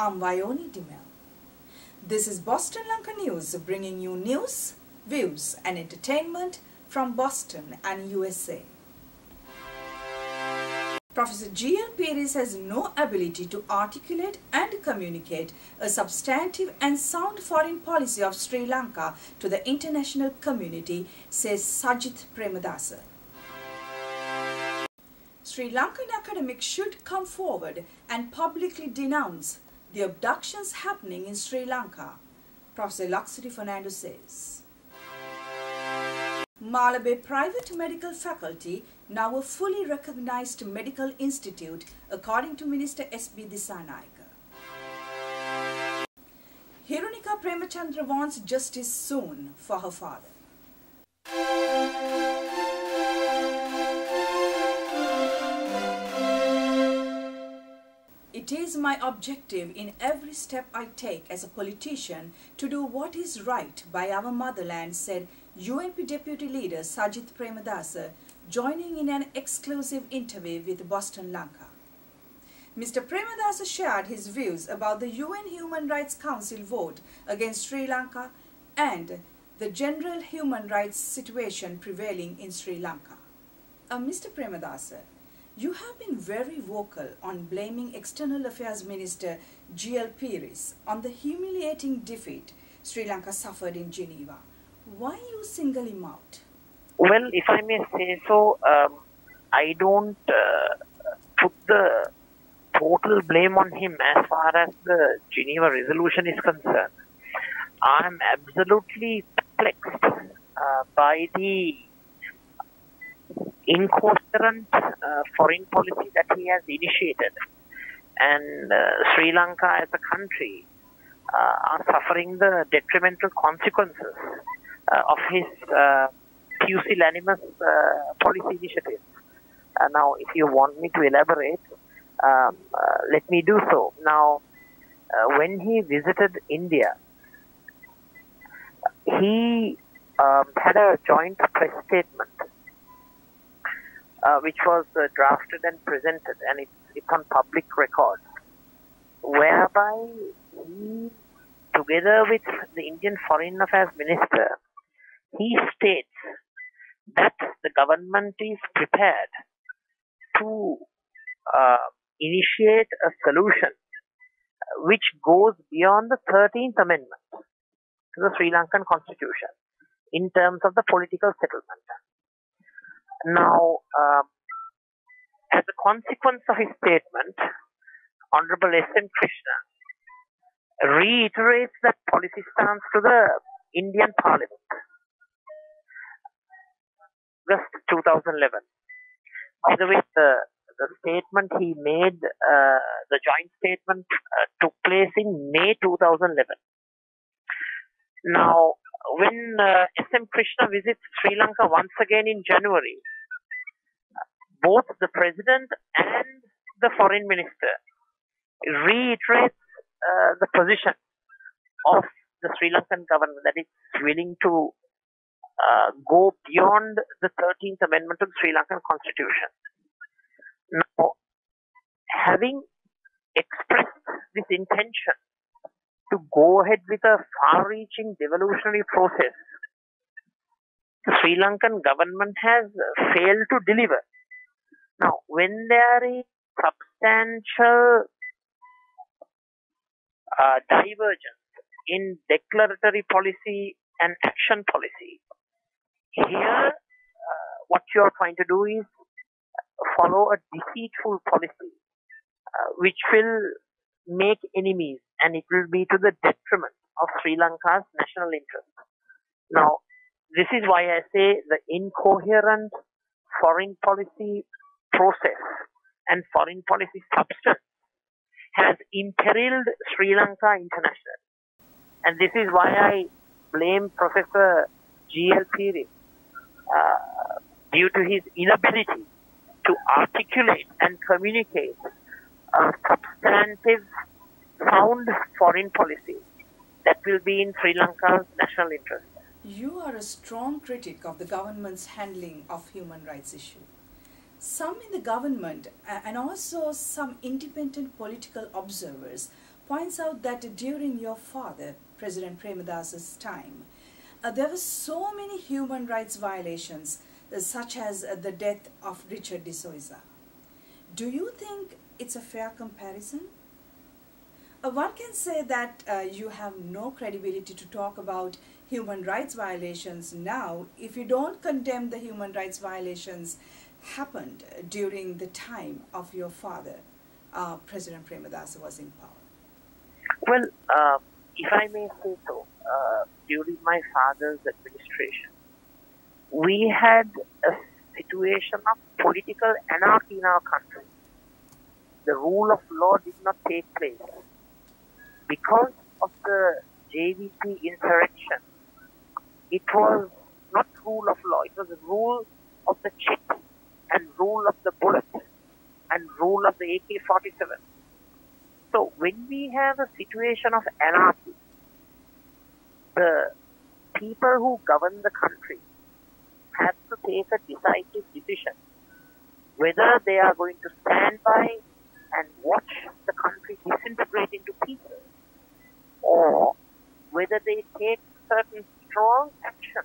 I'm Vayoni Dimel. This is Boston Lankan News, bringing you news, views and entertainment from Boston and USA. Professor G.L. Peiris has no ability to articulate and communicate a substantive and sound foreign policy of Sri Lanka to the international community, says Sajith Premadasa. Sri Lankan academics should come forward and publicly denounce the abductions happening in Sri Lanka, Professor Laksiri Fernando says. Malabe Private Medical Faculty, now a fully recognized medical institute, according to Minister S.B Dissanayaka. Hirunika Premachandra wants justice soon for her father. It is my objective in every step I take as a politician to do what is right by our motherland, said UNP Deputy Leader Sajith Premadasa, joining in an exclusive interview with Boston Lanka. Mr. Premadasa shared his views about the UN Human Rights Council vote against Sri Lanka and the general human rights situation prevailing in Sri Lanka. Mr. Premadasa, you have been very vocal on blaming External Affairs Minister G.L. Peiris on the humiliating defeat Sri Lanka suffered in Geneva. Why you single him out? Well, if I may say so, I don't put the total blame on him as far as the Geneva resolution is concerned. I am absolutely perplexed by the incoherent foreign policy that he has initiated, and Sri Lanka as a country are suffering the detrimental consequences of his pusillanimous policy initiatives. Now, if you want me to elaborate, let me do so. Now, when he visited India, he had a joint press statement which was drafted and presented, and it's on public record, whereby he, together with the Indian Foreign Affairs Minister, he states that the government is prepared to initiate a solution which goes beyond the 13th Amendment to the Sri Lankan Constitution in terms of the political settlement. Now, as a consequence of his statement, Honorable S.M. Krishna reiterates that policy stance to the Indian Parliament, August 2011. By the way, the statement he made, the joint statement, took place in May 2011. Now, when S.M. Krishna visits Sri Lanka once again in January, both the President and the Foreign Minister reiterates the position of the Sri Lankan government that it's willing to go beyond the 13th Amendment of the Sri Lankan Constitution. Now, having expressed this intention to go ahead with a far-reaching devolutionary process, the Sri Lankan government has failed to deliver. Now, when there is substantial divergence in declaratory policy and action policy, here what you are trying to do is follow a deceitful policy which will make enemies, and it will be to the detriment of Sri Lanka's national interest. Now, this is why I say the incoherent foreign policy process and foreign policy substance has imperiled Sri Lanka internationally. And this is why I blame Professor G.L. Peiris due to his inability to articulate and communicate a substantive, sound foreign policy that will be in Sri Lanka's national interest. You are a strong critic of the government's handling of human rights issue. Some in the government and also some independent political observers points out that during your father, President Premadasa's time, there were so many human rights violations, such as the death of Richard D'Souza. Do you think it's a fair comparison? One can say that you have no credibility to talk about human rights violations now if you don't condemn the human rights violations happened during the time of your father, President Premadasa, was in power. Well, if I may say so, during my father's administration, we had a situation of political anarchy in our country. The rule of law did not take place. Because of the JVP insurrection, it was not rule of law, it was a rule of the chip and rule of the bullet and rule of the AK-47. So when we have a situation of anarchy, the people who govern the country have to take a decisive decision whether they are going to stand by and watch the country disintegrate into pieces, or whether they take certain strong action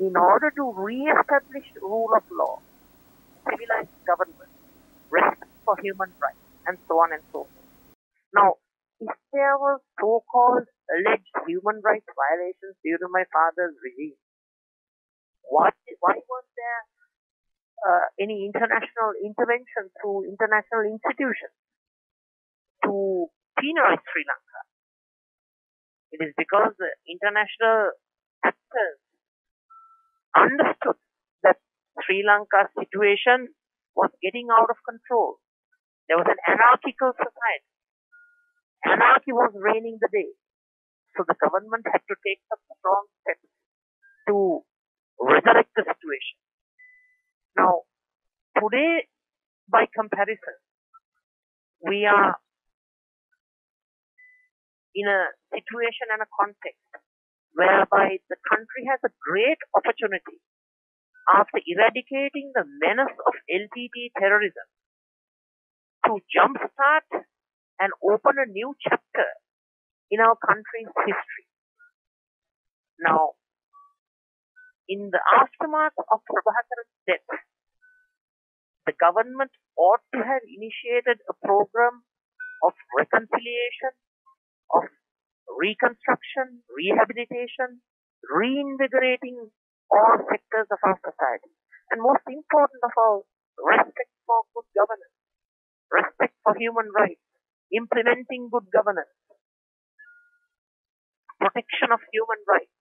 in order to re-establish the rule of law, civilized government, respect for human rights, and so on and so forth. Now, if there were so-called alleged human rights violations during my father's regime, why was there any international intervention through international institutions to penalize Sri Lanka? It is because the international actors understood that Sri Lanka's situation was getting out of control. There was an anarchical society. Anarchy was reigning the day. So the government had to take some strong steps to resurrect the situation. Now, today, by comparison, we are in a situation and a context whereby the country has a great opportunity after eradicating the menace of LTT terrorism to jumpstart and open a new chapter in our country's history. Now, in the aftermath of Prabhakaran's death, the government ought to have initiated a program of reconciliation, of reconstruction, rehabilitation, reinvigorating all sectors of our society. And most important of all, respect for good governance, respect for human rights, implementing good governance, protection of human rights,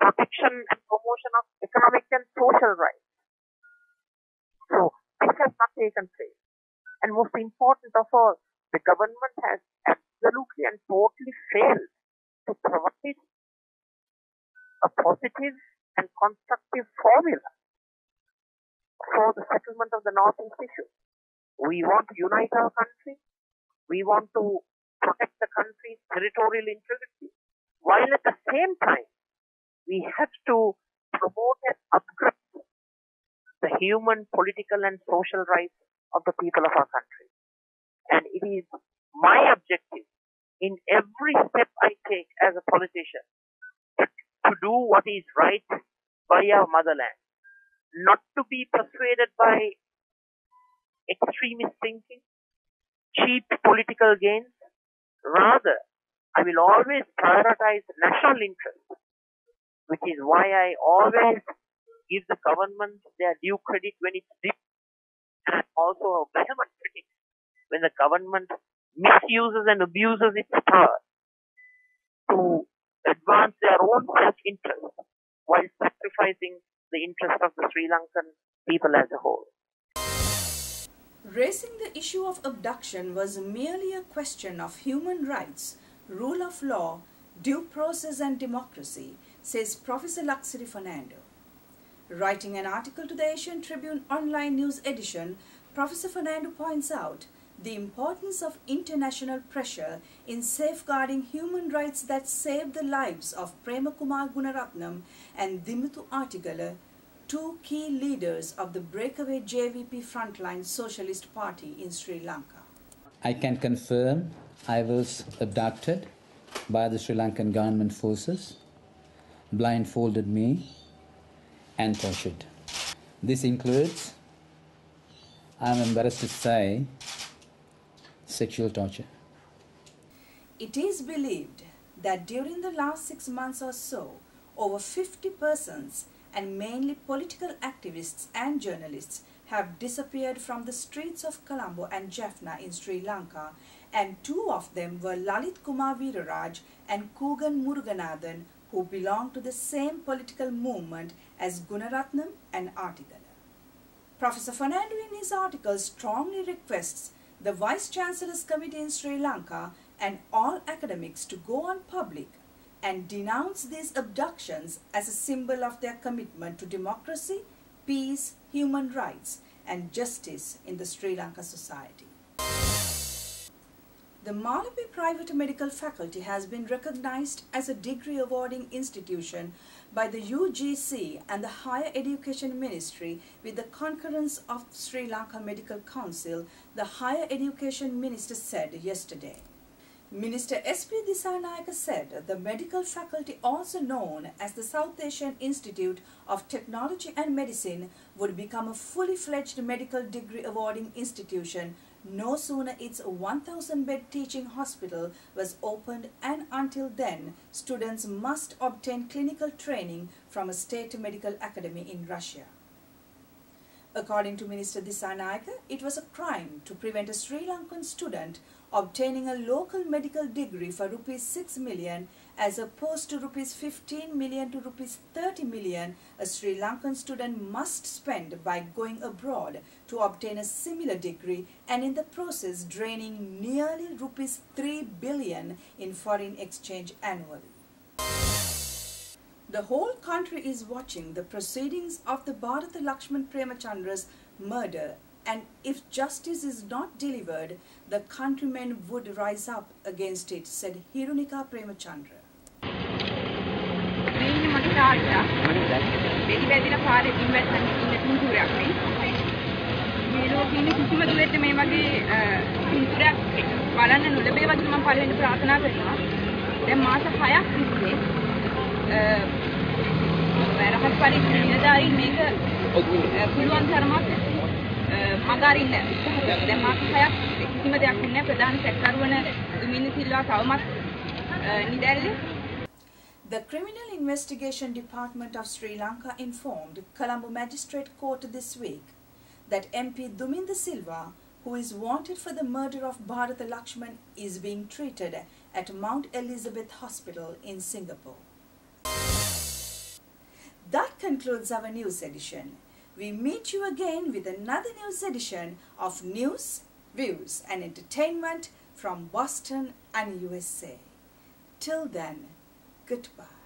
protection and promotion of economic and social rights. So, this has not taken place. And most important of all, the government has absolutely and totally failed to provide a positive and constructive formula for the settlement of the Northeast issue. We want to unite our country. We want to protect the country's territorial integrity, while at the same time, we have to promote and upgrade the human, political, and social rights of the people of our country. And it is my objective in every step I take as a politician to do what is right by our motherland, not to be persuaded by extremist thinking, cheap political gains. Rather, I will always prioritize national interest, which is why I always give the government their due credit when it's due, and also a vehement critic when the government misuses and abuses its power to advance their own self-interest while sacrificing the interest of the Sri Lankan people as a whole. Raising the issue of abduction was merely a question of human rights, rule of law, due process and democracy, says Professor Laksiri Fernando. Writing an article to the Asian Tribune online news edition, Professor Fernando points out the importance of international pressure in safeguarding human rights that saved the lives of Premakumar Gunaratnam and Dimuthu Artigala, two key leaders of the breakaway JVP Frontline Socialist Party in Sri Lanka. I can confirm I was abducted by the Sri Lankan government forces, blindfolded me and tortured. This includes, I'm embarrassed to say, sexual torture. It is believed that during the last 6 months or so, over 50 persons, and mainly political activists and journalists, have disappeared from the streets of Colombo and Jaffna in Sri Lanka, and 2 of them were Lalit Kumar Veeraraj and Kugan Muruganathan, who belong to the same political movement as Gunaratnam and Artigala. Professor Fernando in his article strongly requests the Vice-Chancellor's Committee in Sri Lanka and all academics to go on public and denounce these abductions as a symbol of their commitment to democracy, peace, human rights and justice in the Sri Lanka society. The Malabe Private Medical Faculty has been recognized as a degree awarding institution by the UGC and the Higher Education Ministry with the concurrence of Sri Lanka Medical Council, the Higher Education Minister said yesterday. Minister S.B Dissanayaka said the medical faculty, also known as the South Asian Institute of Technology and Medicine, would become a fully fledged medical degree awarding institution no sooner its 1,000-bed teaching hospital was opened, and until then students must obtain clinical training from a state medical academy in Russia. According to Minister Dissanayaka, it was a crime to prevent a Sri Lankan student obtaining a local medical degree for Rs 6 million as opposed to Rs 15 million to Rs 30 million a Sri Lankan student must spend by going abroad to obtain a similar degree, and in the process draining nearly Rs 3 billion in foreign exchange annually. The whole country is watching the proceedings of the Laksiri Premachandra's murder, and if justice is not delivered, the countrymen would rise up against it, said Hirunika Premachandra. The Criminal Investigation Department of Sri Lanka informed Colombo Magistrate Court this week that MP Duminda Silva, who is wanted for the murder of Bharata Lakshman, is being treated at Mount Elizabeth Hospital in Singapore. That concludes our news edition. We meet you again with another news edition of news, views and entertainment from Boston and USA. Till then, goodbye.